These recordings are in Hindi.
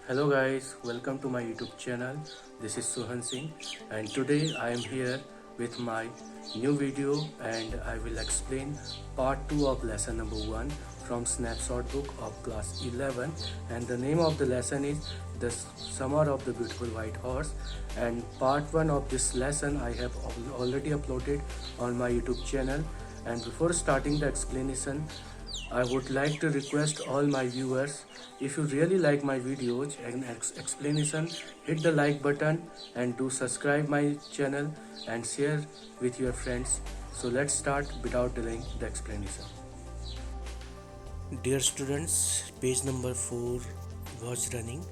Hello guys, welcome to my YouTube channel. This is Suhan Singh and today I am here with my new video and I will explain part 2 of lesson number 1 from snapshot book of class 11, and the name of the lesson is The Summer of the Beautiful White Horse, and part 1 of this lesson I have already uploaded on my YouTube channel. And before starting the explanation, I would like to request all my viewers, if you really like my videos and explanation, hit the like button and do subscribe my channel and share with your friends. So let's start without delaying the explanation. Dear students, page number 4 was running,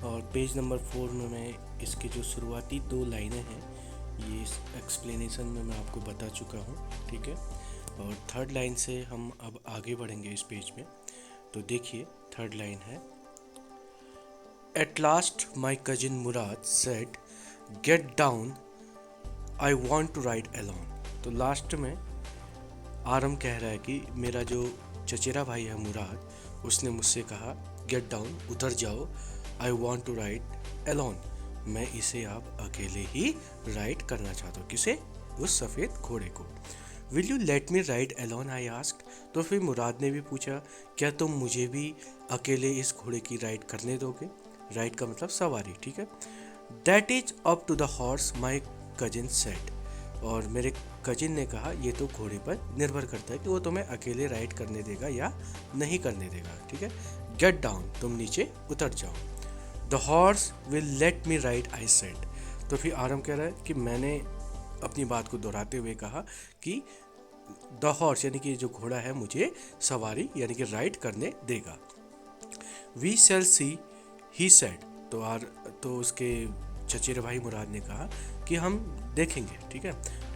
और पेज नंबर 4 में मैं इसकी जो शुरुआती 2 लाइनें हैं ये इस एक्सप्लेनेशन में मैं आपको बता चुका हूँ, ठीक है। और थर्ड लाइन से हम अब आगे बढ़ेंगे इस पेज में। तो देखिए, थर्ड लाइन है, at last my cousin Mourad said get down, I want to ride alone. तो लास्ट में आरम कह रहा है कि मेरा जो चचेरा भाई है मुराद, उसने मुझसे कहा गेट डाउन, उतर जाओ, I want to ride alone, मैं इसे आप अकेले ही राइड करना चाहता हूँ। किसे? उस सफ़ेद घोड़े को। Will you let me ride alone, I asked. तो फिर मुराद ने भी पूछा, क्या तुम मुझे भी अकेले इस घोड़े की राइड करने दोगे? राइड का मतलब सवारी, ठीक है। That is up to the horse, my cousin said. और मेरे कजिन ने कहा, ये तो घोड़े पर निर्भर करता है कि वो तुम्हें अकेले राइड करने देगा या नहीं करने देगा, ठीक है। गेट डाउन, तुम नीचे उतर जाओ। The horse will let me ride, I said. तो फिर आरम कह रहा है कि मैंने अपनी बात को दोहराते हुए कहा कि द हॉर्स यानी कि जो घोड़ा है मुझे सवारी यानी कि राइड करने देगा। We shall see, he said. तो उसके चचेरे भाई मुराद ने कहा कि हम देखेंगे, ठीक है।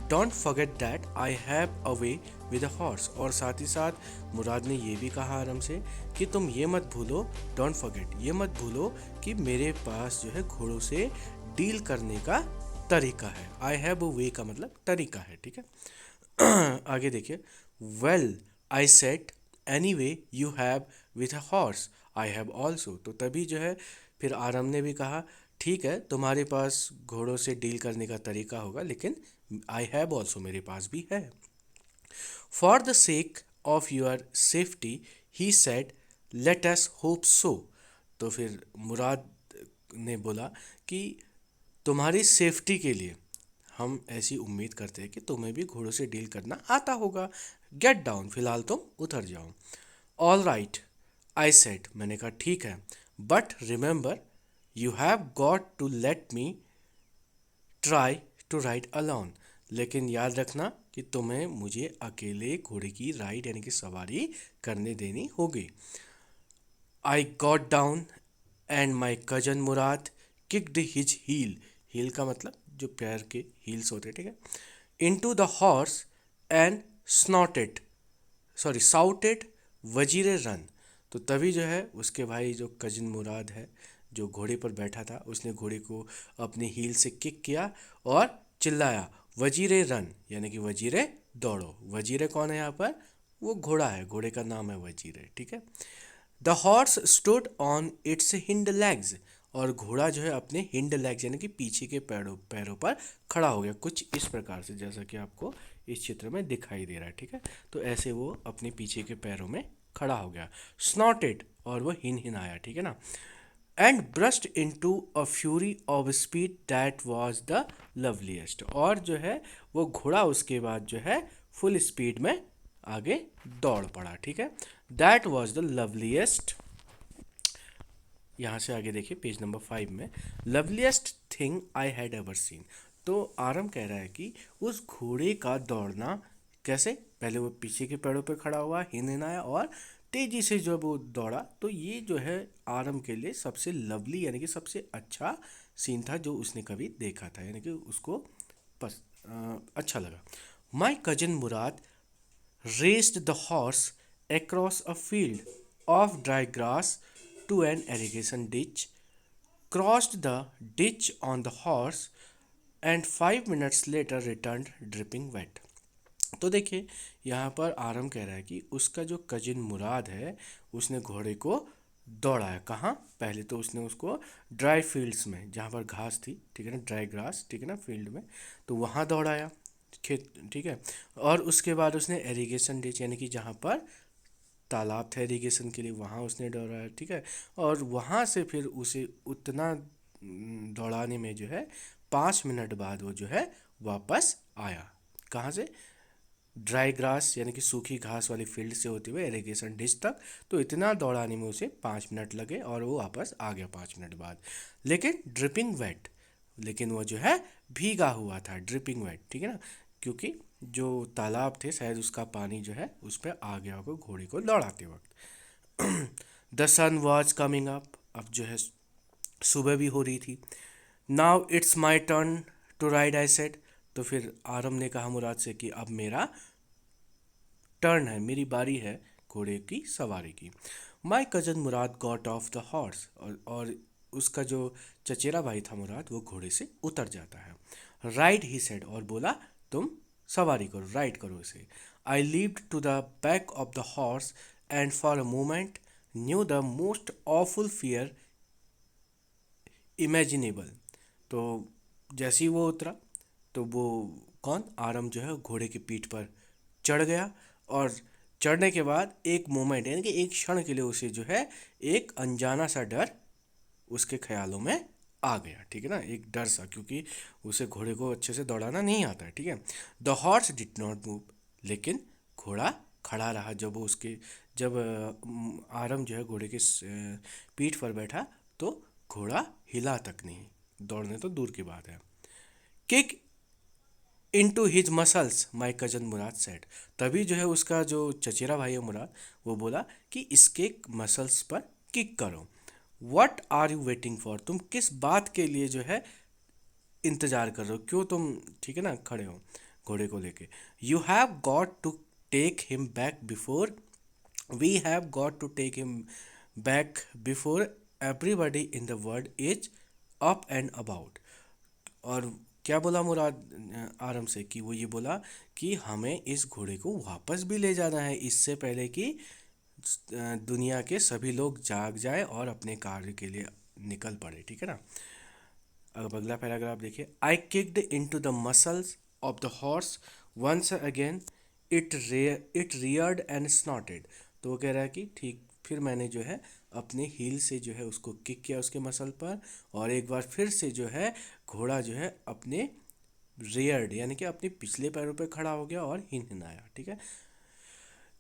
Don't forget that I have a way with a horse. और साथ ही साथ मुराद ने ये भी कहा आराम से कि तुम ये मत भूलो, डोंट फॉरगेट, ये मत भूलो कि मेरे पास जो है घोड़ों से डील करने का तरीका है। आई हैव अ वे का मतलब तरीका है, ठीक है। आगे देखिए, well I set any way you have with a horse, I have also. तो तभी जो है फिर आरम ने भी कहा, ठीक है, तुम्हारे पास घोड़ों से डील करने का तरीका होगा, लेकिन आई हैव ऑल्सो, मेरे पास भी है। For the sake of your safety, he said let us hope so. तो फिर मुराद ने बोला कि तुम्हारी सेफ्टी के लिए हम ऐसी उम्मीद करते हैं कि तुम्हें भी घोड़ों से डील करना आता होगा। गेट डाउन, फिलहाल तुम उतर जाओ। ऑल राइट, आई सेड, मैंने कहा ठीक है, but remember you have got to let me try to ride alone. लेकिन याद रखना कि तुम्हें मुझे अकेले घोड़े की राइड यानी कि सवारी करने देनी होगी। I got down and my cousin Mourad kicked his heel. Heel का मतलब जो पैर के हील्स होते हैं, ठीक है। Into the horse and snorted, sorry shouted, वजीरे रन। तो तभी जो है उसके भाई जो कजिन मुराद है, जो घोड़े पर बैठा था, उसने घोड़े को अपने हील से किक किया और चिल्लाया वजीरे रन, यानी कि वजीरे दौड़ो। वजीरे कौन है यहाँ पर? वो घोड़ा है, घोड़े का नाम है वजीरे, ठीक है। The horse stood on it's hind legs. और घोड़ा जो है अपने हिंड लेग्स यानी कि पीछे के पैरों पैरों पर खड़ा हो गया, कुछ इस प्रकार से, जैसा कि आपको इस चित्र में दिखाई दे रहा है, ठीक है। तो ऐसे वो अपने पीछे के पैरों में खड़ा हो गया। स्नॉटेड, और वो हिन हिन आया, ठीक है ना। And burst into a fury of speed that was the loveliest. और जो है वो घोड़ा उसके बाद जो है फुल स्पीड में आगे दौड़ पड़ा, ठीक है। That was the loveliest. यहाँ से आगे देखिए पेज नंबर 5 में, loveliest thing I had ever seen. तो आरम कह रहा है कि उस घोड़े का दौड़ना कैसे, पहले वो पीछे के पैरों पे खड़ा हुआ, हिन हिनाया और तेजी से जब वो दौड़ा, तो ये जो है आरम के लिए सबसे लवली यानी कि सबसे अच्छा सीन था जो उसने कभी देखा था, यानी कि उसको अच्छा लगा। माई cousin Murad raced the horse across a field of dry grass to an irrigation ditch, crossed the ditch on the horse, and 5 minutes later returned dripping wet. तो देखिए यहाँ पर आरम कह रहा है कि उसका जो कजिन मुराद है उसने घोड़े को दौड़ाया। कहाँ? पहले तो उसने उसको ड्राई फील्ड्स में, जहाँ पर घास थी, ठीक है ना, ड्राई ग्रास, ठीक है ना, फील्ड में, तो वहाँ दौड़ाया, खेत, ठीक है। और उसके बाद उसने एरीगेशन डिच, यानी कि जहाँ पर तालाब था इरिगेशन के लिए, वहाँ उसने दौड़ाया, ठीक है। और वहाँ से फिर उसे उतना दौड़ाने में जो है 5 मिनट बाद वो जो है वापस आया। कहाँ से? ड्राई ग्रास यानी कि सूखी घास वाली फील्ड से होते हुए इरिगेशन डिश तक। तो इतना दौड़ाने में उसे 5 मिनट लगे और वो वापस आ गया 5 मिनट बाद। लेकिन ड्रिपिंग वेट, लेकिन वो जो है भीगा हुआ था, ड्रिपिंग वेट, ठीक है ना, क्योंकि जो तालाब थे शायद उसका पानी जो है उस पर आ गया होगा घोड़े को दौड़ाते वक्त। The sun was coming up, अब जो है सुबह भी हो रही थी। Now it's my turn to ride, I said. तो फिर आरम ने कहा मुराद से कि अब मेरा टर्न है, मेरी बारी है घोड़े की सवारी की। माई cousin Murad got off the horse, और उसका जो चचेरा भाई था मुराद, वो घोड़े से उतर जाता है। राइड, ही सेड, और बोला तुम सवारी करो, राइड करो इसे। I leaped to the back of the horse and for a moment knew the most awful fear imaginable. तो जैसे ही वो उतरा, तो वो कौन, आरम जो है घोड़े की पीठ पर चढ़ गया। और चढ़ने के बाद एक मोमेंट, यानी कि एक क्षण के लिए उसे जो है एक अनजाना सा डर उसके ख्यालों में आ गया, ठीक है ना, एक डर सा, क्योंकि उसे घोड़े को अच्छे से दौड़ाना नहीं आता है, ठीक है। The horse did not move, लेकिन घोड़ा खड़ा रहा। जब आरम जो है घोड़े की पीठ पर बैठा, तो घोड़ा हिला तक नहीं, दौड़ने तो दूर की बात है। किक इनटू हिज मसल्स, माई कजन मुराद सेड। तभी जो है उसका जो चचेरा भाई है मुराद, वो बोला कि इसके मसल्स पर किक करो। What are you waiting for, तुम किस बात के लिए जो है इंतजार कर रहे हो, क्यों तुम, ठीक है ना, खड़े हो घोड़े को लेके। You have got to take him back before, we have got to take him back before everybody in the world is up and about. और क्या बोला मुराद आरम से, कि वो ये बोला कि हमें इस घोड़े को वापस भी ले जाना है, इससे पहले कि दुनिया के सभी लोग जाग जाए और अपने कार्य के लिए निकल पड़े, ठीक है ना। अब अगला पैराग्राफ देखिए। I kicked into the muscles of the horse once again, it reared and snorted. तो वो कह रहा है कि ठीक, फिर मैंने जो है अपने हील से जो है उसको किक किया उसके मसल पर, और एक बार फिर से जो है घोड़ा जो है अपने रियर्ड, यानी कि अपने पिछले पैरों पर खड़ा हो गया और हिनहिनाया, ठीक है।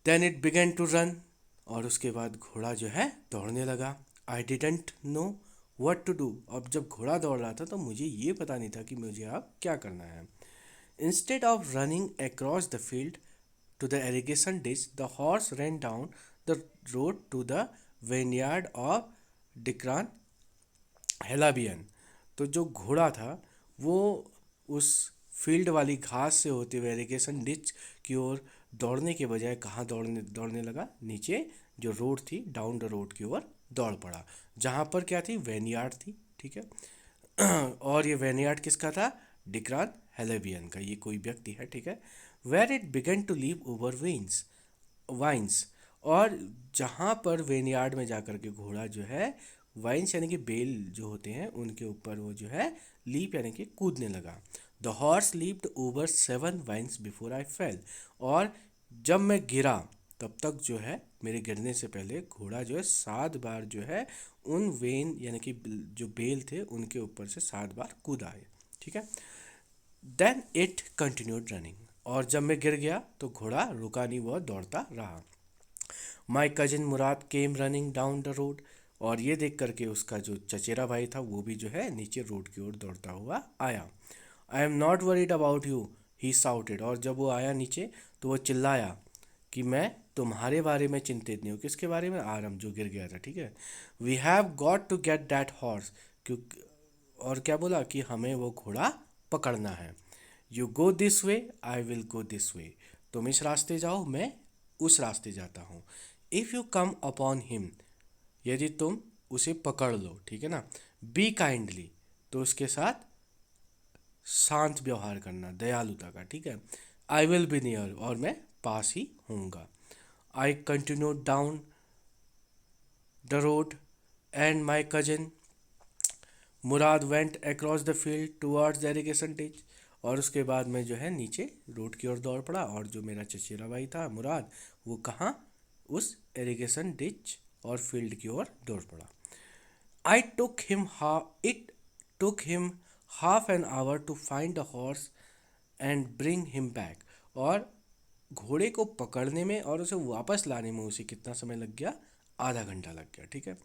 Then it began to run, और उसके बाद घोड़ा जो है दौड़ने लगा। I didn't know what to do, अब जब घोड़ा दौड़ रहा था तो मुझे ये पता नहीं था कि मुझे अब क्या करना है। Instead of running across the field to the irrigation ditch, the horse ran down the road to the vineyard of Dikran Halabian. तो जो घोड़ा था वो उस फील्ड वाली घास से होते हुए इरिगेशन डिच की ओर दौड़ने के बजाय कहाँ दौड़ने दौड़ने लगा, नीचे जो रोड थी, डाउन द रोड की ओर दौड़ पड़ा, जहाँ पर क्या थी, वेनयार्ड थी, ठीक है। और ये वेनयार्ड किसका था? डिक्रान हेलेबियन का, ये कोई व्यक्ति है, ठीक है। Where it began to leap over vines, और जहाँ पर वेनयार्ड में जाकर के घोड़ा जो है वाइन्स यानी कि बेल जो होते हैं उनके ऊपर वो जो है लीप यानी कि कूदने लगा। The horse leaped over 7 vines before I fell, और जब मैं गिरा तब तक जो है मेरे गिरने से पहले घोड़ा जो है 7 बार जो है उन वेन यानी कि जो बेल थे उनके ऊपर से 7 बार कूदा है, ठीक है। देन इट कंटिन्यूड रनिंग, और जब मैं गिर गया तो घोड़ा रुका नहीं, वह दौड़ता रहा। माई cousin Murad came running down the road, और ये देख करके उसका जो चचेरा भाई था वो भी जो है नीचे रोड की ओर दौड़ता हुआ आया। I am not worried about you, he shouted, और जब वो आया नीचे तो वो चिल्लाया कि मैं तुम्हारे बारे में चिंतित नहीं हूँ। किसके बारे में? आरम, जो गिर गया था, ठीक है। We have got to get that horse, क्योंकि, और क्या बोला कि हमें वो घोड़ा पकड़ना है। You go this way, I will go this way, तुम इस रास्ते जाओ, मैं उस रास्ते जाता हूँ। If you come upon him, यदि तुम उसे पकड़ लो, ठीक है ना। बी काइंडली, तो उसके साथ शांत व्यवहार करना, दयालुता का, ठीक है। आई विल बी नियर, और मैं पास ही होऊंगा। I continue down the road and my cousin Murad went across the field towards the irrigation ditch. और उसके बाद मैं जो है नीचे रोड की ओर दौड़ पड़ा, और जो मेरा चचेरा भाई था मुराद, वो कहाँ, उस इरिगेशन डिच और फील्ड की ओर दौड़ पड़ा। I took him it took him half an hour to find a horse and bring him back। और घोड़े को पकड़ने में और उसे वापस लाने में उसे कितना समय लग गया, आधा घंटा लग गया, ठीक है।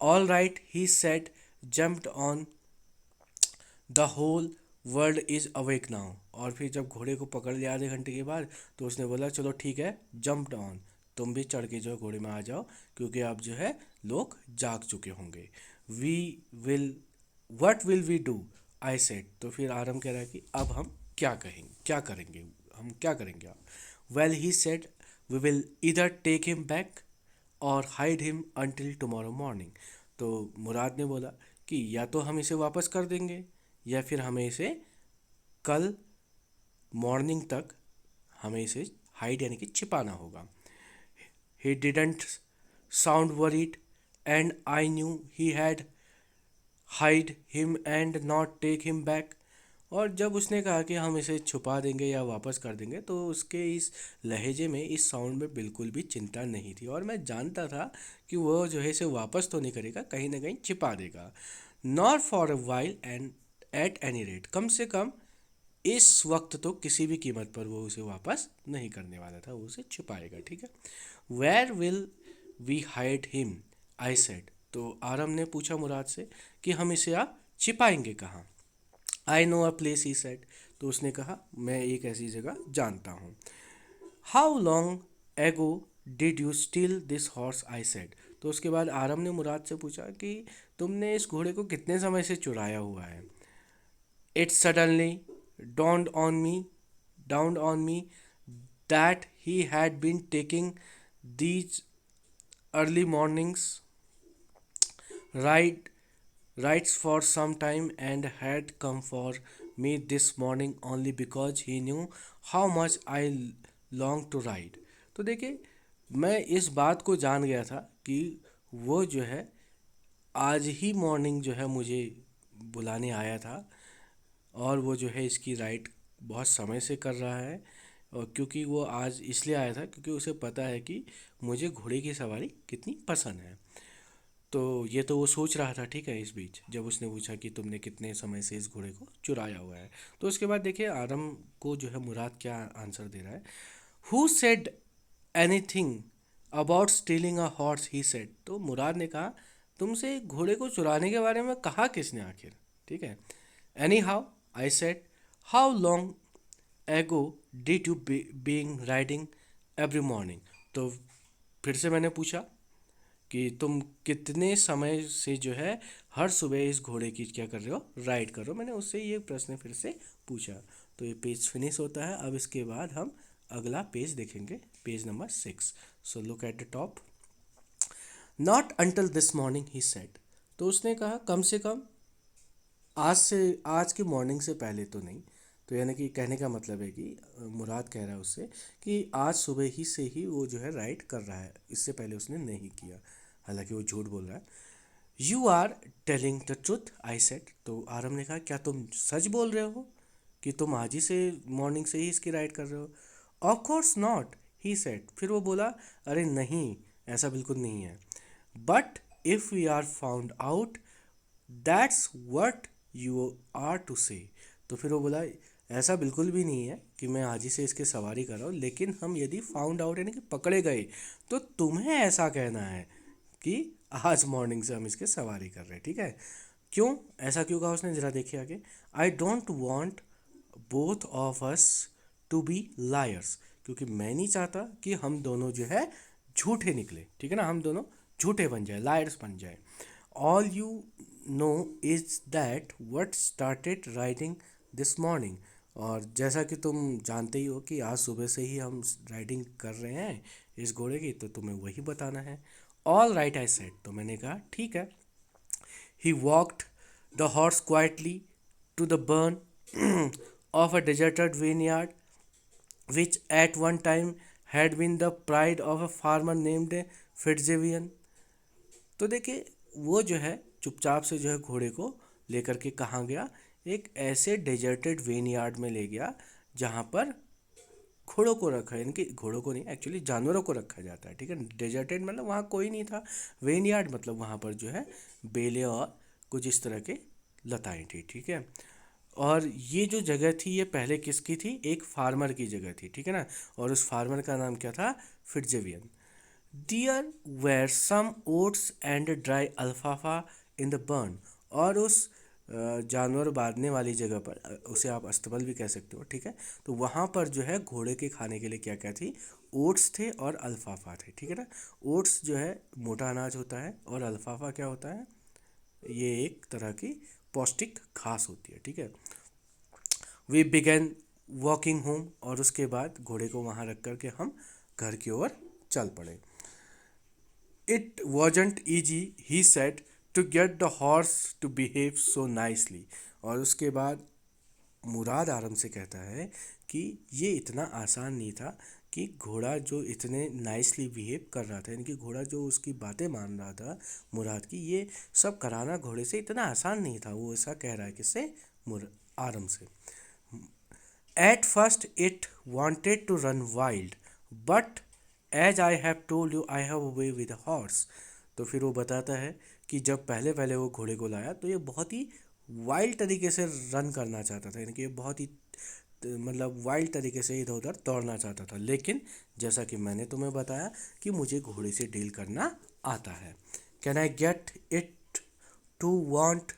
All right he said, jumped on, the whole world is awake now. और फिर जब घोड़े को पकड़ लिया आधे घंटे के बाद, तो उसने बोला चलो ठीक है, जम्प्ड ऑन, तुम भी चढ़ के जो है घोड़े में आ जाओ, क्योंकि अब जो है लोग जाग चुके होंगे। We will what will we do, I said. तो फिर आरम कह रहा है कि अब हम क्या करेंगे, हम क्या करेंगे आप। Well he said, we will either take him back और hide him until tomorrow morning. तो मुराद ने बोला कि या तो हम इसे वापस कर देंगे, या फिर हमें इसे कल मॉर्निंग तक हमें इसे हाइड यानी कि छिपाना होगा। He didn't sound worried and I knew he had hide him and not take him back. और जब उसने कहा कि हम इसे छुपा देंगे या वापस कर देंगे, तो उसके इस लहजे में, इस साउंड में बिल्कुल भी चिंता नहीं थी, और मैं जानता था कि वो जो है इसे वापस तो नहीं करेगा, कहीं ना कहीं छिपा देगा। Not for a while and at any rate, कम से कम इस वक्त तो किसी भी कीमत पर वो उसे वापस नहीं करने वाला था, वो उसे छुपाएगा, ठीक है। Where will we hide him, I said. तो आरम ने पूछा मुराद से कि हम इसे आप छिपाएंगे कहाँ। I know a place, he said. तो उसने कहा मैं एक ऐसी जगह जानता हूँ। How long ago did you steel this horse, I said. तो उसके बाद आरम ने मुराद से पूछा कि तुमने इस घोड़े को कितने समय से चुराया हुआ है। It suddenly dawned on me that he had been taking these early mornings ride rides for some time and had come for me this morning only because he knew how much I long to ride। तो देखिए, मैं इस बात को जान गया था कि वो जो है आज ही मॉर्निंग जो है मुझे बुलाने आया था, और वो जो है इसकी राइड बहुत समय से कर रहा है। और क्योंकि वो आज इसलिए आया था क्योंकि उसे पता है कि मुझे घोड़े की सवारी कितनी पसंद है। तो ये तो वो सोच रहा था, ठीक है, इस बीच जब उसने पूछा कि तुमने कितने समय से इस घोड़े को चुराया हुआ है। तो उसके बाद देखिए आरम को जो है मुराद क्या आंसर दे रहा है। Who said anything about stealing a horse, he said. तो मुराद ने कहा तुमसे घोड़े को चुराने के बारे में कहा किसने आखिर, ठीक है। Any how, I said, how long ago did you being riding every morning. तो फिर से मैंने पूछा कि तुम कितने समय से जो है हर सुबह इस घोड़े की क्या कर रहे हो, राइड कर रहे हो। मैंने उससे ये प्रश्न फिर से पूछा। तो ये पेज फिनिश होता है। अब इसके बाद हम अगला पेज देखेंगे, page number 6। So look at the top. Not until this morning, he said. तो उसने कहा कम से कम आज की मॉर्निंग से पहले तो नहीं। तो यानी कि कहने का मतलब है कि मुराद कह रहा है उससे कि आज सुबह ही से ही वो जो है राइड कर रहा है, इससे पहले उसने नहीं किया। हालांकि वो झूठ बोल रहा है। You are telling the truth, I said. तो आरम ने कहा क्या तुम सच बोल रहे हो कि तुम आज ही से मॉर्निंग से ही इसकी राइड कर रहे हो। Of course not, he said. फिर वो बोला अरे नहीं, ऐसा बिल्कुल नहीं है। But if we are found out, that's what you are to say. तो फिर वो बोला ऐसा बिल्कुल भी नहीं है कि मैं आज ही से इसकी सवारी कर रहा हूँ, लेकिन हम यदि फाउंड आउट यानी कि पकड़े गए, तो तुम्हें ऐसा कहना है कि आज मॉर्निंग से हम इसके सवारी कर रहे हैं, ठीक है। क्यों, ऐसा क्यों कहा उसने, ज़रा देखिए आगे। I don't want both of us to be liars, क्योंकि मैं नहीं चाहता कि हम दोनों जो है झूठे निकले, ठीक है ना, हम दोनों झूठे बन जाए, लायर्स बन जाए। All you know is that what started riding this morning. और जैसा कि तुम जानते ही हो कि आज सुबह से ही हम राइडिंग कर रहे हैं इस घोड़े की, तो तुम्हें वही बताना है। ऑल राइट, आई सेड। तो मैंने कहा ठीक है। He walked the horse quietly to the burn of a deserted vineyard, which at one time had been the pride of a farmer named Fitzgibbon. तो देखिए वो जो है चुपचाप से जो है घोड़े को लेकर के कहाँ गया, एक ऐसे डेजर्टेड वेनयार्ड में ले गया जहाँ पर घोड़ों को रखा है, यानी कि घोड़ों को नहीं, एक्चुअली जानवरों को रखा जाता है, ठीक है। डेजर्टेड मतलब वहाँ कोई नहीं था, वेनयार्ड मतलब वहाँ पर जो है बेलें और कुछ इस तरह के लताएं थी, ठीक है। और ये जो जगह थी ये पहले किसकी थी, एक फार्मर की जगह थी, ठीक है ना। और उस फार्मर का नाम क्या था, फिट्जवियन। There were some oats and dry alfalfa in the burn। और उस जानवर बांधने वाली जगह पर, उसे आप अस्तबल भी कह सकते हो, ठीक है। तो वहाँ पर जो है घोड़े के खाने के लिए क्या क्या थी, ओट्स थे और अल्फाफा थे, ठीक है ना। ओट्स जो है मोटा अनाज होता है और अल्फाफा क्या होता है, ये एक तरह की पौष्टिक घास होती है, ठीक है। We began walking home. और उसके बाद घोड़े को वहाँ रख कर के हम घर की ओर चल पड़े। It wasn't easy, he said, to get the horse to behave so nicely। और उसके बाद मुराद आरम से कहता है कि ये इतना आसान नहीं था कि घोड़ा जो इतने नाइसली बिहेव कर रहा था, यानी कि घोड़ा जो उसकी बातें मान रहा था मुराद की, ये सब कराना घोड़े से इतना आसान नहीं था। वो ऐसा कह रहा है किससे, आरम से। At first it wanted to run wild, but as I have told you, I have a way with a horse। तो फिर वो बताता है कि जब पहले पहले वो घोड़े को लाया तो ये बहुत ही वाइल्ड तरीके से रन करना चाहता था, यानी कि ये बहुत ही मतलब वाइल्ड तरीके से इधर उधर दौड़ना चाहता था, लेकिन जैसा कि मैंने तुम्हें बताया कि मुझे घोड़े से डील करना आता है। Can I get it to want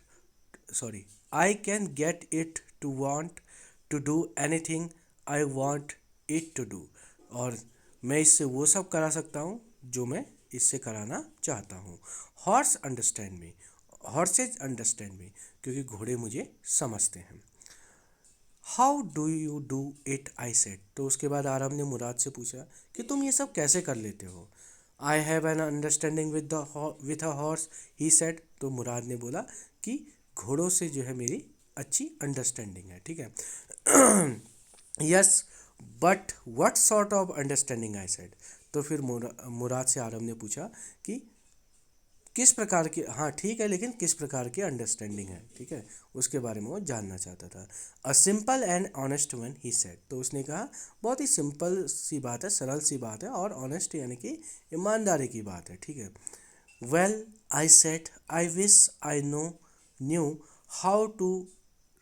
sorry I can get it to want to do anything I want it to do. और मैं इससे वो सब करा सकता हूँ जो मैं इससे कराना चाहता हूँ। Horse understand me, horse's understand me, क्योंकि घोड़े मुझे समझते हैं। How do you do it, I said. तो उसके बाद आराम ने मुराद से पूछा कि तुम ये सब कैसे कर लेते हो। I have an understanding with a horse, he said. तो मुराद ने बोला कि घोड़ों से जो है मेरी अच्छी अंडरस्टैंडिंग है, ठीक है। Yes but what sort of understanding, I said. तो फिर मुराद से आरम ने पूछा कि किस प्रकार की, हाँ ठीक है, लेकिन किस प्रकार की अंडरस्टैंडिंग है, ठीक है, उसके बारे में वो जानना चाहता था। A simple and honest one, he said. तो उसने कहा बहुत ही सिंपल सी बात है, सरल सी बात है, और ऑनेस्ट यानी कि ईमानदारी की बात है, ठीक है। Well I said I wish I knew how to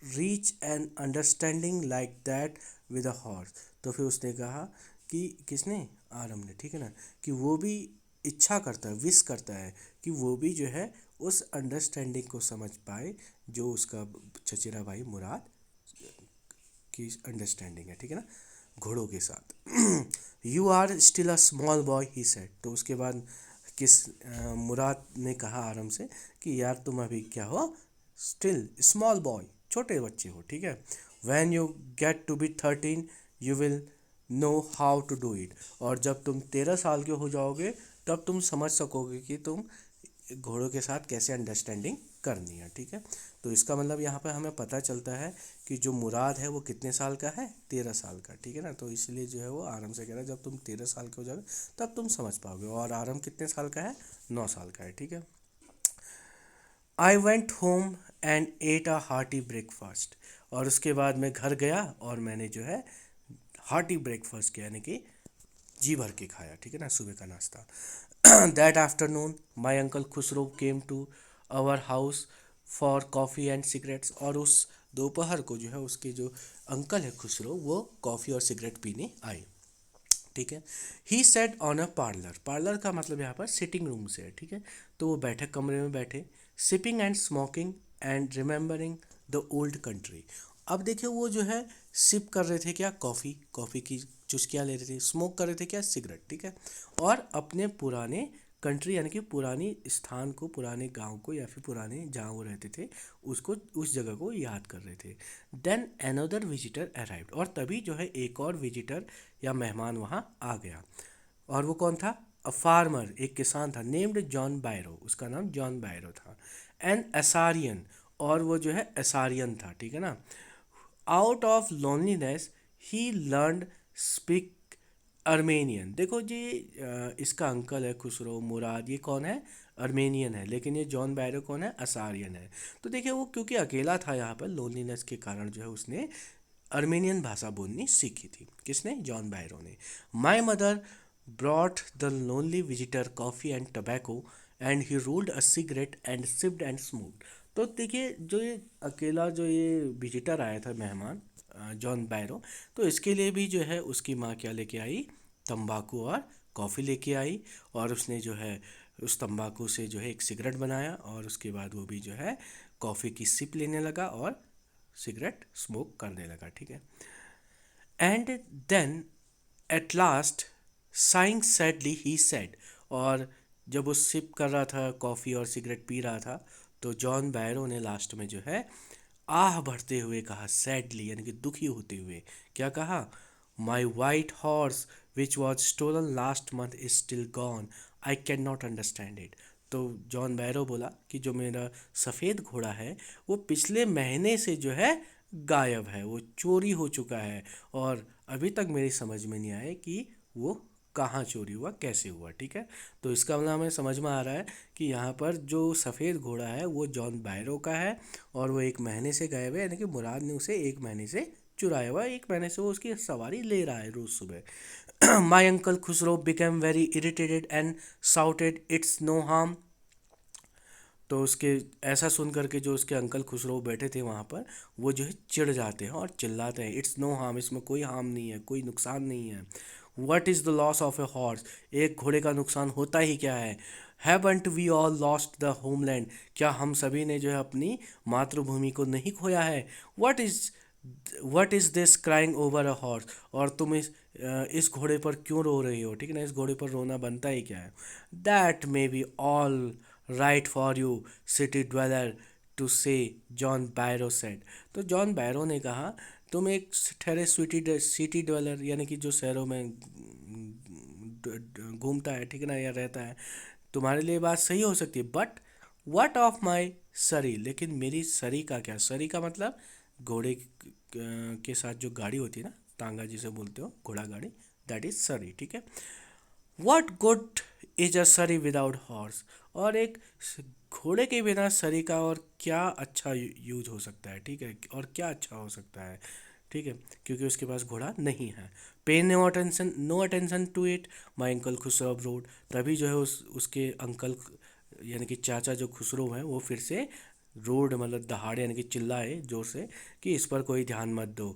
reach an understanding like that with a horse. तो फिर उसने कहा कि किसने, आरम ने, ठीक है ना, कि वो भी इच्छा करता है, विश करता है कि वो भी जो है उस अंडरस्टैंडिंग को समझ पाए जो उसका चचेरा भाई मुराद की अंडरस्टैंडिंग है, ठीक है ना, घोड़ों के साथ। You are still a small boy, he said. तो उसके बाद मुराद ने कहा आरम से कि यार तुम अभी क्या हो, स्टिल स्मॉल बॉय, छोटे बच्चे हो, ठीक है। When you get to be 13 you will know how to do it. और जब तुम 13 साल के हो जाओगे तब तुम समझ सकोगे कि तुम घोड़ों के साथ कैसे अंडरस्टैंडिंग करनी है, ठीक है। तो इसका मतलब यहाँ पर हमें पता चलता है कि जो मुराद है वो कितने साल का है, 13 साल का, ठीक है ना। तो इसलिए जो है वो आराम से कह रहा है जब तुम 13 साल के हो जाओगे तब तुम समझ पाओगे। और आराम कितने साल का है, 9 साल का है, ठीक है। I went home and at a hearty breakfast. और उसके बाद मैं घर गया और मैंने जो है हार्टी ब्रेकफास्ट किया, यानी कि जी भर के खाया, ठीक है ना, सुबह का नाश्ता। That afternoon my uncle Khosrove came to our house for coffee and cigarettes. और उस दोपहर को जो है उसके जो अंकल है खुसरो, वो कॉफ़ी और सिगरेट पीने आए, ठीक है। He set on a parlour, parlour का मतलब यहाँ पर सिटिंग रूम से है, ठीक है। तो वो बैठे कमरे में बैठे, sipping and smoking and remembering the old country. अब देखिए वो जो है सिप कर रहे थे क्या, कॉफ़ी, कॉफ़ी की चुस्कियाँ ले रहे थे, स्मोक कर रहे थे क्या, सिगरेट, ठीक है। और अपने पुराने कंट्री यानी कि पुरानी स्थान को, पुराने गांव को, या फिर पुराने जहाँ वो रहते थे उसको, उस जगह को याद कर रहे थे। Then another visitor arrived. और तभी जो है एक और विजिटर या मेहमान वहाँ आ गया। और वो कौन था, अ फार्मर, एक किसान था, नेम्ड जॉन बायरो, उसका नाम जॉन बायरो था। एन एसारियन, और वो जो है एसारियन था, ठीक है ना। Out of loneliness he learned speak Armenian. देखो जी इसका अंकल है खुसरो मुराद, ये कौन है, अर्मेनियन है, लेकिन ये जॉन बैरो कौन है, असारियन है। तो देखिए वो क्योंकि अकेला था यहाँ पर, लोनलीनेस के कारण जो है उसने अर्मेनियन भाषा बोलनी सीखी थी। किसने, जॉन बैरो ने। My mother brought the lonely visitor coffee and tobacco and he rolled a cigarette and sipped and smoked. तो देखिए जो ये अकेला जो ये विजिटर आया था मेहमान, जॉन बैरो, तो इसके लिए भी जो है उसकी माँ क्या लेके आई, तंबाकू और कॉफ़ी लेके आई, और उसने जो है उस तंबाकू से जो है एक सिगरेट बनाया, और उसके बाद वो भी जो है कॉफ़ी की सिप लेने लगा और सिगरेट स्मोक करने लगा, ठीक है। And then at last sighing sadly he said, और जब वो सिप कर रहा था कॉफ़ी और सिगरेट पी रहा था, तो जॉन बैरो ने लास्ट में जो है आह भरते हुए कहा, सैडली यानी कि दुखी होते हुए, क्या कहा, my white horse which was stolen last month is still gone, I can not understand it. तो जॉन बैरो बोला कि जो मेरा सफ़ेद घोड़ा है वो पिछले महीने से जो है गायब है, वो चोरी हो चुका है, और अभी तक मेरी समझ में नहीं आया कि वो कहाँ चोरी हुआ, कैसे हुआ, ठीक है। तो इसका मतलब हमें समझ में आ रहा है कि यहाँ पर जो सफ़ेद घोड़ा है वो जॉन बैरो का है, और वो एक महीने से गायब है, यानी कि मुराद ने उसे एक महीने से चुराया हुआ, एक महीने से वो उसकी सवारी ले रहा है रोज़ सुबह। My uncle Khosrove became very irritated and shouted it's no harm. तो उसके ऐसा सुन करके जो उसके अंकल खुसरो बैठे थे वहाँ पर, वो जो है चिढ़ जाते हैं और चिल्लाते हैं, इट्स नो हार्म, इसमें कोई हार्म नहीं है, कोई नुकसान नहीं है। What is the loss of a horse, एक घोड़े का नुकसान होता ही क्या है। Haven't we all lost the homeland, क्या हम सभी ने जो है अपनी मातृभूमि को नहीं खोया है। What is this crying over a horse, और तुम इस घोड़े पर क्यों रो रही हो, ठीक है ना, इस घोड़े पर रोना बनता ही क्या है। That may be all right for you city dweller to say, John Byro said. तो जॉन बैरो ने कहा, तुम एक ठहरे सिटी ड्वेलर यानी कि जो शहरों में घूमता है, ठीक है ना, या रहता है, तुम्हारे लिए बात सही हो सकती है, बट व्हाट ऑफ माई सरी, लेकिन मेरी सरी का क्या, सरी का मतलब घोड़े के साथ जो गाड़ी होती है ना, तांगा जिसे बोलते हो, घोड़ा गाड़ी, दैट इज सरी, ठीक है। व्हाट गुड इज अ सरी विदाउट हॉर्स, और एक घोड़े के बिना सरी का और क्या अच्छा यूज हो सकता है, ठीक है, और क्या अच्छा हो सकता है, ठीक है, क्योंकि उसके पास घोड़ा नहीं है। Pay no attention to it my uncle Khosrove roared, तभी जो है उसके अंकल यानी कि चाचा जो खुसरो हैं वो फिर से रोड मतलब दहाड़े यानी कि चिल्लाए जोर से कि इस पर कोई ध्यान मत दो।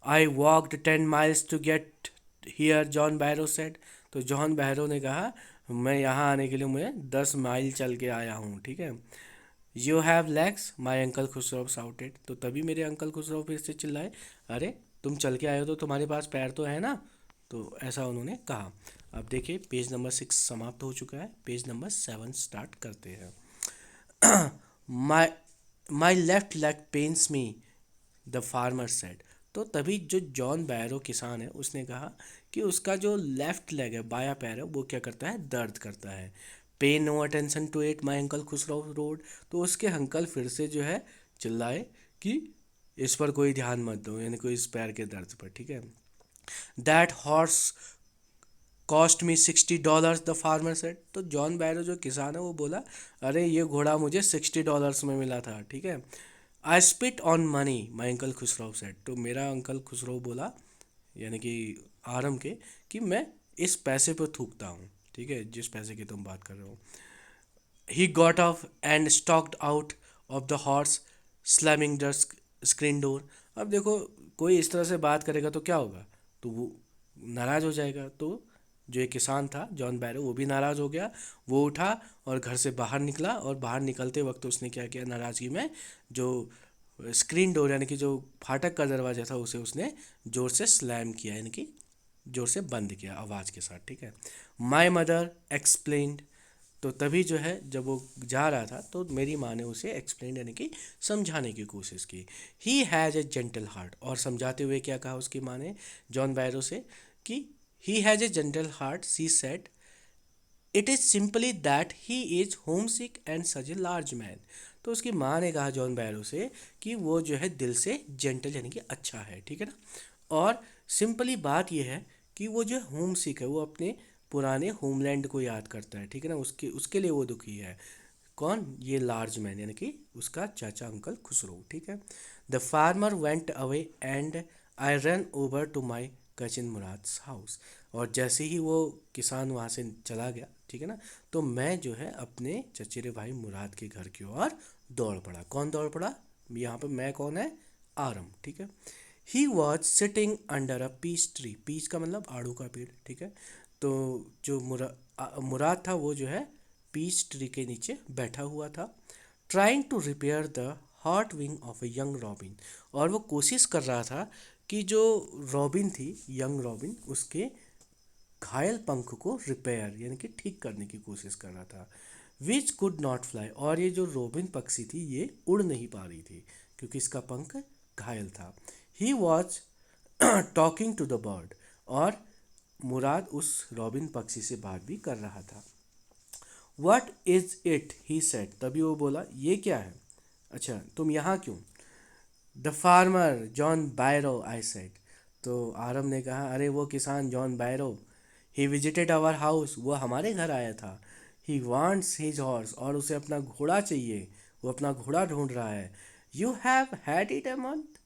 I walked 10 miles to get here, John Byro said. तो जॉन बैरो ने कहा, मैं यहाँ आने के लिए मैं 10 माइल चल के आया हूँ, ठीक है। You have legs my uncle Khusro shouted, तो तभी मेरे अंकल खुसरो फिर से चिल्लाए, अरे तुम चल के आए हो तो तुम्हारे पास पैर तो है ना। तो ऐसा उन्होंने कहा। अब देखिए पेज नंबर 6 समाप्त हो चुका है, पेज नंबर 7 स्टार्ट करते हैं। My my left leg pains me, the farmer said. तो तभी जो जॉन बैरो किसान है उसने कहा कि उसका जो लेफ्ट लेग है, बाया पैर है, वो क्या करता है, दर्द करता है। Pay no attention to it my uncle Khosrove road, तो उसके अंकल फिर से जो है चिल्लाए कि इस पर कोई ध्यान मत दो, यानी कोई इस पैर के दर्द पर, ठीक है। That horse cost me $60, the farmer said. तो जॉन बैरो जो किसान है वो बोला, अरे ये घोड़ा मुझे $60 में मिला था, ठीक है। आई spit on money my uncle Khusro said. तो मेरा अंकल खुसरो बोला, यानी कि आरम के, कि मैं इस पैसे पर थूकता हूँ, ठीक है, जिस पैसे की तुम बात कर रहे हो। He got off and stocked out of the horse slamming the screen door. अब देखो कोई इस तरह से बात करेगा तो क्या होगा, तो वो नाराज़ हो जाएगा। तो जो एक किसान था जॉन बैरो, वो भी नाराज़ हो गया, वो उठा और घर से बाहर निकला, और बाहर निकलते वक्त उसने क्या किया, नाराज़गी में जो स्क्रीन डोर यानी कि जो फाटक का दरवाज़ा था उसे उसने ज़ोर से स्लैम किया, यानी कि ज़ोर से बंद किया आवाज़ के साथ, ठीक है। My mother explained. तो तभी जो है जब वो जा रहा था तो मेरी माँ ने उसे एक्सप्लेन यानी कि समझाने की कोशिश की। He has a gentle heart, और समझाते हुए क्या कहा उसकी माँ ने जॉन बैरो से कि he has a gentle heart, she said, it is simply that he is home sick and such a large man. तो उसकी माँ ने कहा जॉन बैरो से कि वो जो है दिल से जेंटल यानी कि अच्छा है, ठीक है ना, और सिंपली बात यह है कि वो जो होम सिक है, वो अपने पुराने होमलैंड को याद करता है, ठीक है ना, उसके उसके लिए वो दुखी है। कौन? ये लार्ज मैन, यानी कि उसका चाचा अंकल खुसरो, ठीक है। The farmer went away and I run over to my cousin Mourad's house. और जैसे ही वो किसान वहाँ से चला गया, ठीक है ना, तो मैं जो है अपने चचेरे भाई मुराद के घर की ओर दौड़ पड़ा। कौन दौड़ पड़ा? यहाँ पे मैं कौन है? आरम, ठीक है। He was sitting under a peach tree. Peach का मतलब आड़ू का पेड़, ठीक है। तो जो मुराद था वो जो है पीच ट्री के नीचे बैठा हुआ था, trying to repair the hurt wing of a young robin. और वो कोशिश कर रहा था कि जो रॉबिन थी, यंग रॉबिन, उसके घायल पंख को रिपेयर यानी कि ठीक करने की कोशिश कर रहा था। Which could not fly. और ये जो रोबिन पक्षी थी ये उड़ नहीं पा रही थी क्योंकि इसका पंख घायल था। He was talking to the bird. और मुराद उस रॉबिन पक्षी से बात भी कर रहा था। What is it, he said. तभी वो बोला, ये क्या है? अच्छा, तुम यहाँ क्यों? The farmer John Byro, I said. तो आरम ने कहा, अरे वो किसान John Byro, he visited our house, वो हमारे घर आया था। ही वांट्स हिज हॉर्स, और उसे अपना घोड़ा चाहिए, वो अपना घोड़ा ढूंढ रहा है। You have had it a month,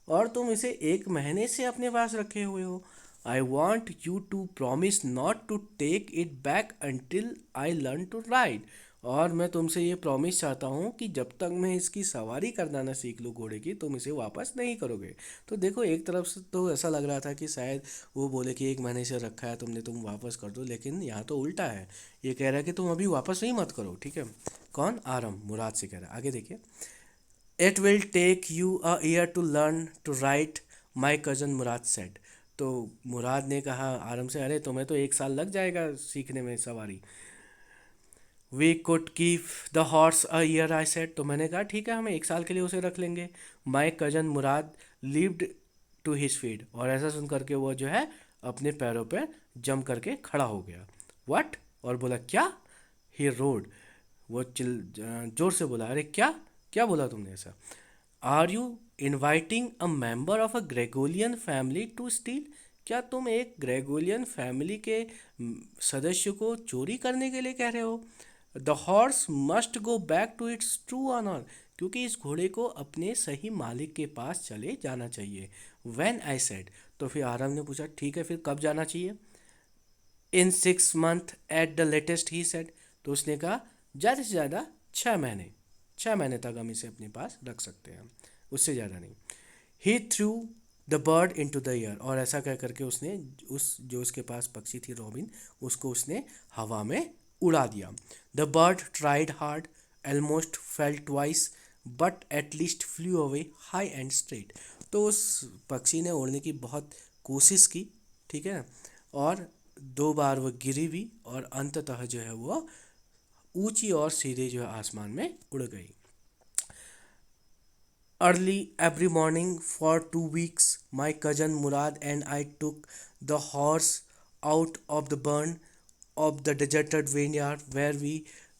और तुम इसे 1 महीने से अपने पास रखे हुए हो। I want you to promise not to take it back until I learn to ride. और मैं तुमसे ये प्रॉमिस चाहता हूँ कि जब तक मैं इसकी सवारी करना ना सीख लूँ घोड़े की, तुम इसे वापस नहीं करोगे। तो देखो, एक तरफ से तो ऐसा लग रहा था कि शायद वो बोले कि 1 महीने से रखा है तुमने, तुम वापस कर दो, लेकिन यहाँ तो उल्टा है। ये कह रहा है कि तुम अभी वापस नहीं मत करो, ठीक है। कौन? आरम मुराद से कह रहा है। आगे देखिए। It will take you a year to learn to ride, my cousin Mourad said. तो मुराद ने कहा आरम से, अरे तुम्हें तो 1 साल लग जाएगा सीखने में सवारी। We could keep the horse a year, I said. तो मैंने कहा ठीक है, हम 1 साल के लिए उसे रख लेंगे। My cousin Mourad leaped to his feet. और ऐसा सुन करके वो जो है अपने पैरों पे जम करके खड़ा हो गया। व्हाट? और बोला क्या? ही रोड। वो जोर से बोला, अरे क्या? क्या बोला तुमने ऐसा? Are you inviting a member of a Garoghlanian family to steal. क्या तुम एक ग्रेगोलियन फैमिली के सदस्य को चोरी करने के लिए कह रहे हो? The horse must go back to its true owner. क्योंकि इस घोड़े को अपने सही मालिक के पास चले जाना चाहिए। When I said. तो फिर आरव ने पूछा, ठीक है फिर कब जाना चाहिए? इन 6 month at the latest, he said. तो उसने कहा ज़्यादा से ज़्यादा 6 महीने, 6 महीने तक हम इसे अपने पास रख सकते हैं, उससे ज़्यादा नहीं। He threw the bird into the air. और ऐसा कह करके उसने उस जो उसके पास पक्षी थी रॉबिन, उसको उसने हवा में उड़ा दिया। The bird tried hard, almost fail twice, but at least flu away high and straight. तो उस पक्षी ने उड़ने की बहुत कोशिश की, ठीक है, और 2 बार वो गिरी भी, और अंततः जो है वो ऊंची और सीधे जो है आसमान में उड़ गई। Early every morning for 2 weeks, my cousin Murad and I took the horse out of the burn of the deserted vineyard where we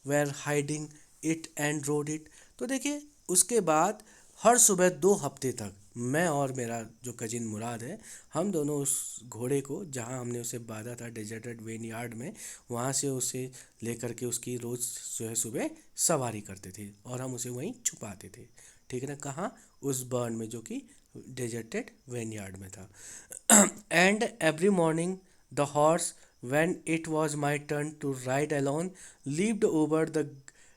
were hiding it and rode it. तो देखिए, उसके बाद हर सुबह 2 हफ्ते तक मैं और मेरा जो कजिन मुराद है, हम दोनों उस घोड़े को जहाँ हमने उसे बांधा था डेजर्टेड वेनयार्ड में, वहाँ से उसे लेकर के उसकी रोज़ जो है सुबह सवारी करते थे और हम उसे वहीं छुपाते थे, ठीक है ना। कहाँ? उस बर्न में जो कि डेजर्टेड वेनयार्ड में था। And every morning the horse when it was my turn to ride alone leaped over the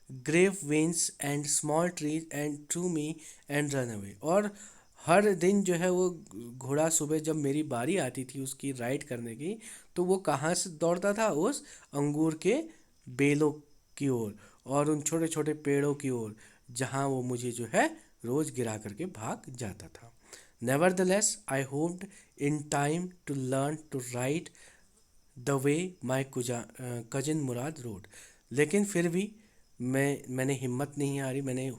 grape vines and small trees and threw me and ran away. और हर दिन जो है वो घोड़ा सुबह जब मेरी बारी आती थी उसकी राइड करने की, तो वो कहाँ से दौड़ता था? उस अंगूर के बेलों की ओर और उन छोटे छोटे पेड़ों की ओर, जहाँ वो मुझे जो है रोज गिरा करके भाग जाता था। Nevertheless I hoped in time to learn to ride the way my cousin Mourad rode. लेकिन फिर भी मैंने हिम्मत नहीं हारी, मैंने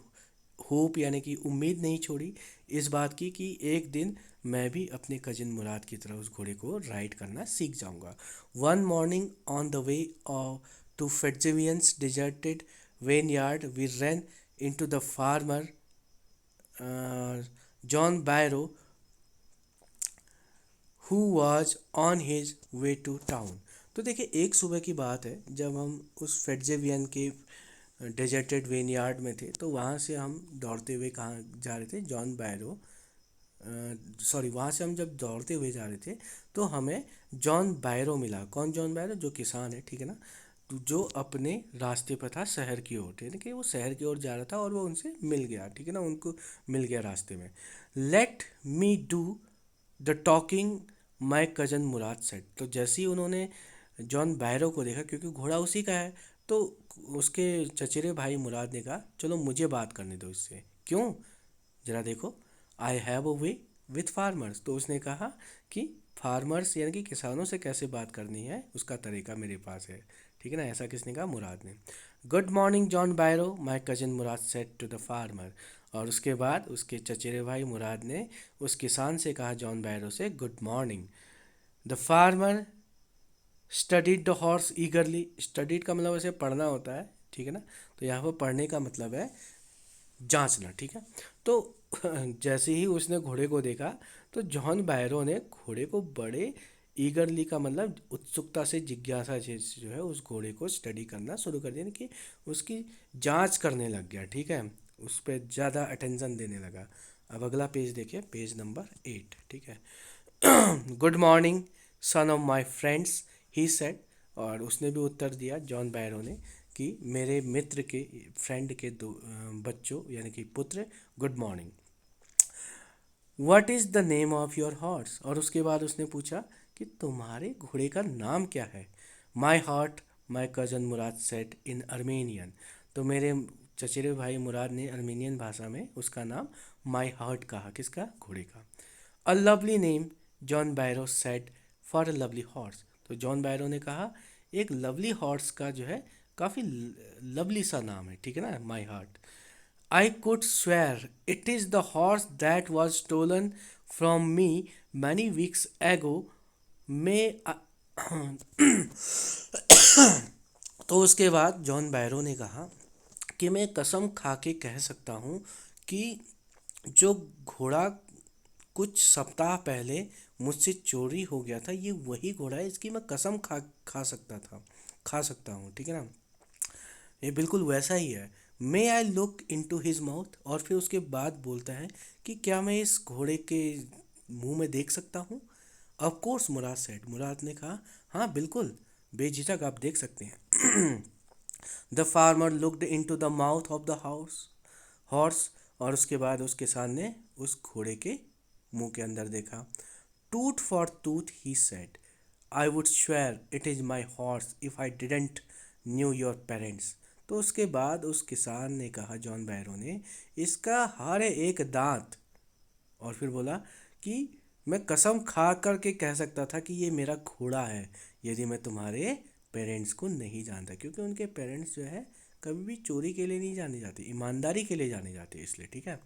होप यानी कि उम्मीद नहीं छोड़ी इस बात की कि एक दिन मैं भी अपने कजिन मुराद की तरह उस घोड़े को राइड करना सीख जाऊंगा। One morning on the way to Fetvajian's deserted vineyard we run into the farmer John Byro who was on his way to town. तो देखिए, एक सुबह की बात है जब हम उस फेडजेवियन के डेजर्टेड वेनयार्ड में थे, तो वहाँ से हम दौड़ते हुए कहाँ जा रहे थे, जॉन बैरो, सॉरी, वहाँ से हम जब दौड़ते हुए जा रहे थे तो हमें जॉन बायरो मिला। कौन जॉन बायरो? जो किसान है, ठीक है ना, तो जो अपने रास्ते पर था शहर की ओर, यानी कि वो शहर की ओर जा रहा था और वो उनसे मिल गया, ठीक है ना, उनको मिल गया रास्ते में। Let me do the talking, my cousin Murad set. तो जैसे ही उन्होंने जॉन बायरो को देखा, क्योंकि घोड़ा उसी का है, तो उसके चचेरे भाई मुराद ने कहा चलो मुझे बात करने दो इससे। क्यों? जरा देखो, आई have a way with farmers. तो उसने कहा कि फार्मर्स यानी कि किसानों से कैसे बात करनी है उसका तरीका मेरे पास है, ठीक है ना। ऐसा किसने कहा? मुराद ने। Good morning John Byro, my cousin Mourad said to the farmer. और उसके बाद उसके चचेरे भाई मुराद ने उस किसान से कहा, जॉन बायरो से, good morning. The farmer studied the horse ईगरली। Studied का मतलब ऐसे पढ़ना होता है, ठीक है ना, तो यहाँ पर पढ़ने का मतलब है जांचना, ठीक है। तो जैसे ही उसने घोड़े को देखा तो जॉन बायरो ने घोड़े को बड़े ईगरली का मतलब उत्सुकता से, जिज्ञासा से जो है उस घोड़े को स्टडी करना शुरू कर दिया, यानी कि उसकी जांच करने लग गया, ठीक है, उस पर ज़्यादा अटेंशन देने लगा। अब अगला पेज देखिए, पेज नंबर 8, ठीक है। Good morning son of my friends, he said. और उसने भी उत्तर दिया, जॉन बायरो ने, कि मेरे मित्र के, फ्रेंड के दो बच्चों यानी कि पुत्र, good morning. What is the name of your horse. और उसके बाद उसने पूछा कि तुम्हारे घोड़े का नाम क्या है। My heart, my cousin Murad set in Armenian. तो मेरे चचेरे भाई मुराद ने अर्मेनियन भाषा में उसका नाम माई हार्ट कहा। किसका? घोड़े का। A lovely name, John बायरो set, for a lovely horse. तो जॉन बायरो ने कहा एक लवली हॉर्स का जो है काफ़ी लवली सा नाम है, ठीक है ना, my heart. I could swear it is the horse that was stolen from me many weeks ago. May तो उसके बाद जॉन बायरो ने कहा कि मैं कसम खा के कह सकता हूँ कि जो घोड़ा कुछ सप्ताह पहले मुझसे चोरी हो गया था, ये वही घोड़ा है। इसकी मैं कसम खा सकता हूँ, ठीक है ना। ये बिल्कुल वैसा ही है। May I look into his mouth. और फिर उसके बाद बोलता है कि क्या मैं इस घोड़े के मुंह में देख सकता हूँ? Of course, Mourad said. Mourad ने कहा हाँ बिल्कुल, बेझिझक आप देख सकते हैं। The farmer looked into the mouth of the horse. और उसके बाद उस किसान ने उस घोड़े के मुंह के अंदर देखा। Tooth for tooth, he said, I would swear it is my horse if I didn't know your parents. तो उसके बाद उस किसान ने कहा, जॉन बैरो ने, इसका हर एक दांत। और फिर बोला कि मैं कसम खा कर के कह सकता था कि ये मेरा घोड़ा है यदि मैं तुम्हारे पेरेंट्स को नहीं जानता, क्योंकि उनके पेरेंट्स जो है कभी भी चोरी के लिए नहीं जाने जाते, ईमानदारी के लिए जाने जाते, इसलिए, ठीक है।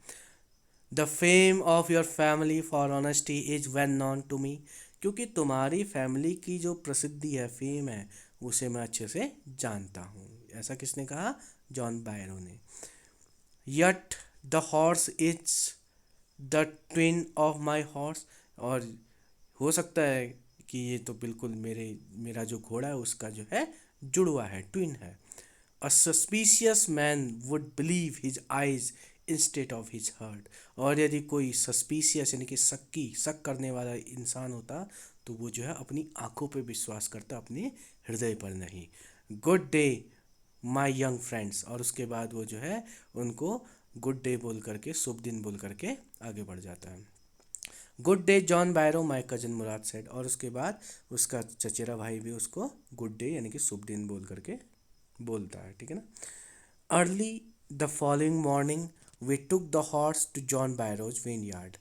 The fame of your family for honesty is well known to me. क्योंकि तुम्हारी फैमिली की जो प्रसिद्धि है, फेम है, उसे मैं अच्छे से जानता हूँ। ऐसा किसने कहा? जॉन बायरो ने। Yet the horse is the twin of my horse. और हो सकता है कि ये तो बिल्कुल मेरा जो घोड़ा है उसका जो है जुड़वा है, ट्विन है। A suspicious man would believe his eyes instead of his heart. और यदि कोई सस्पिशियस यानी कि शक करने वाला इंसान होता तो वो जो है अपनी आंखों पे विश्वास करता, अपने हृदय पर नहीं। Good day my young friends. और उसके बाद वो जो है उनको गुड डे बोल करके, शुभ दिन बोल करके आगे बढ़ जाता है। Good day John Byro, my cousin Mourad said. और उसके बाद उसका चचेरा भाई भी उसको गुड डे यानी कि शुभ दिन बोल करके बोलता है, ठीक है ना। Early the following morning we took the horse to John Byro's vineyard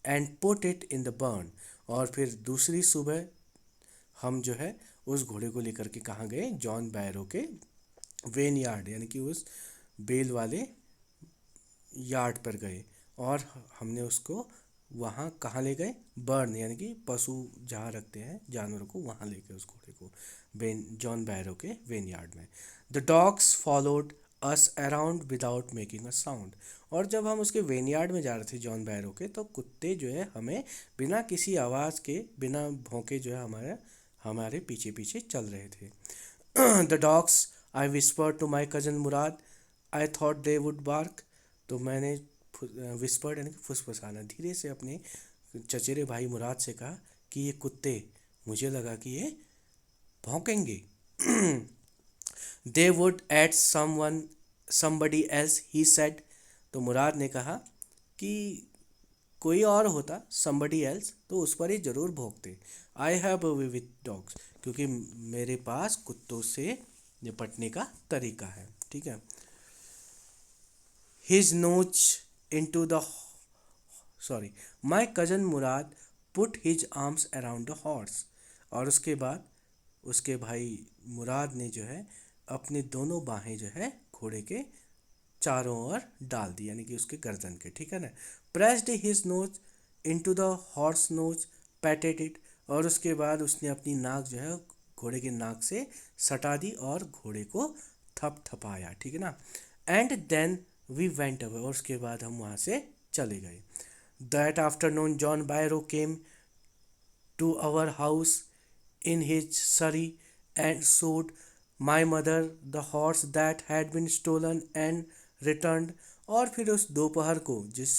and put it in the barn. और फिर दूसरी सुबह हम जो है उस घोड़े को लेकर के कहाँ गए? जॉन बायरो के वेन यार्ड यानी कि उस बेल वाले यार्ड पर गए। और हमने उसको वहाँ कहाँ ले गए? बर्न यानी कि पशु जहाँ रखते हैं जानवरों को, वहाँ ले गए उस घोड़े को, वेन जॉन बायरो के वेन यार्ड में। The dogs followed us around without making a sound. और जब हम उसके वेन यार्ड में जा रहे थे जॉन बायरो के, तो कुत्ते जो है हमें बिना किसी आवाज़ के, बिना भौंके जो है हमारे पीछे पीछे चल रहे थे। The dogs, I whispered to my cousin Mourad, I thought they would bark. तो मैंने विस्पर्ड यानी कि फुसफुसाना धीरे से अपने चचेरे भाई मुराद से कहा कि ये कुत्ते, मुझे लगा कि ये भौंकेंगे। They would at someone somebody else he said. तो मुराद ने कहा कि कोई और होता, somebody else, तो उस पर ही ज़रूर भोंकते। I have a way with dogs, क्योंकि मेरे पास कुत्तों से निपटने का तरीका है, ठीक है। His notch into the sorry my cousin Mourad put his arms around the horse. और उसके बाद उसके भाई मुराद ने जो है अपने दोनों बाहें जो है घोड़े के चारों ओर डाल दी, यानी कि उसके गर्दन के, ठीक है ना। Pressed his nose into the horse nose, patted it. और उसके बाद उसने अपनी नाक जो है घोड़े के नाक से सटा दी और घोड़े को थपथपाया, ठीक है ना। And then we went away, और उसके बाद हम वहाँ से चले गए। That afternoon John Byro came to our house in his surrey and showed my mother the horse that had been stolen and returned। और फिर उस दोपहर को, जिस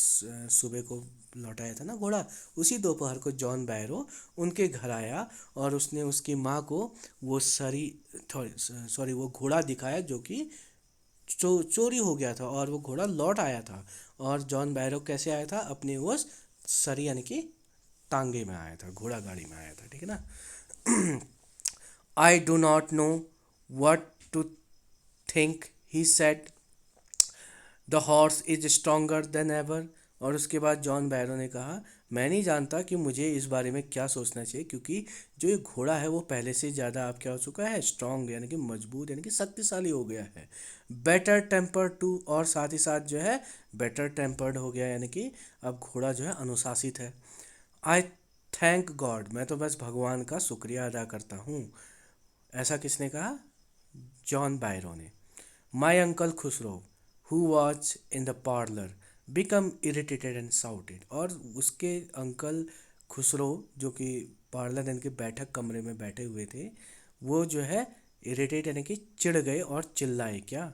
सुबह को लौटाया था ना घोड़ा, उसी दोपहर को जॉन बैरो उनके घर आया और उसने उसकी माँ को वो सॉरी वो घोड़ा दिखाया जो कि चोरी हो गया था, और वो घोड़ा लौट आया था। और जॉन बैरो कैसे आया था? अपने उस सरी यानी कि तांगे में आया था, घोड़ा गाड़ी में आया था, ठीक है ना। I do not know what to think, he said, the horse is stronger than ever. और उसके बाद जॉन बैरो ने कहा, मैं नहीं जानता कि मुझे इस बारे में क्या सोचना चाहिए, क्योंकि जो ये घोड़ा है वो पहले से ज़्यादा अब क्या हो चुका है, स्ट्रॉन्ग यानी कि मजबूत यानी कि शक्तिशाली हो गया है। बेटर टेम्पर्ड टू, और साथ ही साथ जो है बेटर टेम्पर्ड हो गया, यानी कि अब घोड़ा जो है अनुशासित है। आई थैंक गॉड, मैं तो बस भगवान का शुक्रिया अदा करता हूँ। ऐसा किसने कहा? जॉन बायरो ने। माई uncle Khusro who was in the parlour become irritated and shouted. और उसके अंकल खुसरो जो कि पार्लर यानी कि बैठक कमरे में बैठे हुए थे, वो जो है इरिटेट यानी कि चिढ़ गए और चिल्लाए, क्या?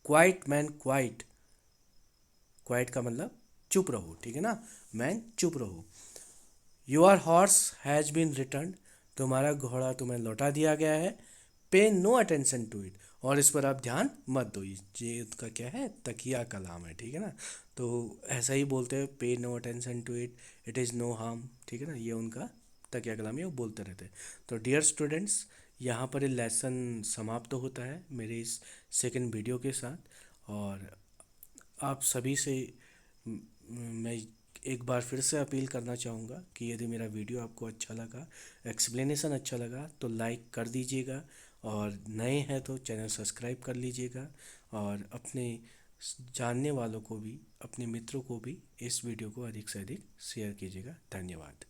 Quite man quite. क्वाइट का मतलब चुप रहो, ठीक है ना, मैन चुप रहो। Your horse has been return, तुम्हारा घोड़ा तुम्हें लौटा दिया गया है। Pay no attention to it, और इस पर आप ध्यान मत दो। ये उसका क्या है, तकिया कलाम है, ठीक है ना। तो ऐसा ही बोलते हैं, pay no attention to it, it is no harm, ठीक है ना, ये उनका तकिया कलाम है, वो बोलते रहते हैं। तो डियर स्टूडेंट्स, यहाँ पर ये लेसन समाप्त होता है मेरे इस सेकंड वीडियो के साथ। और आप सभी से मैं एक बार फिर से अपील करना चाहूँगा कि यदि मेरा वीडियो आपको अच्छा लगा, एक्सप्लेनेशन अच्छा लगा, तो लाइक कर दीजिएगा, और नए हैं तो चैनल सब्सक्राइब कर लीजिएगा, और अपने जानने वालों को भी, अपने मित्रों को भी इस वीडियो को अधिक से अधिक शेयर कीजिएगा। धन्यवाद।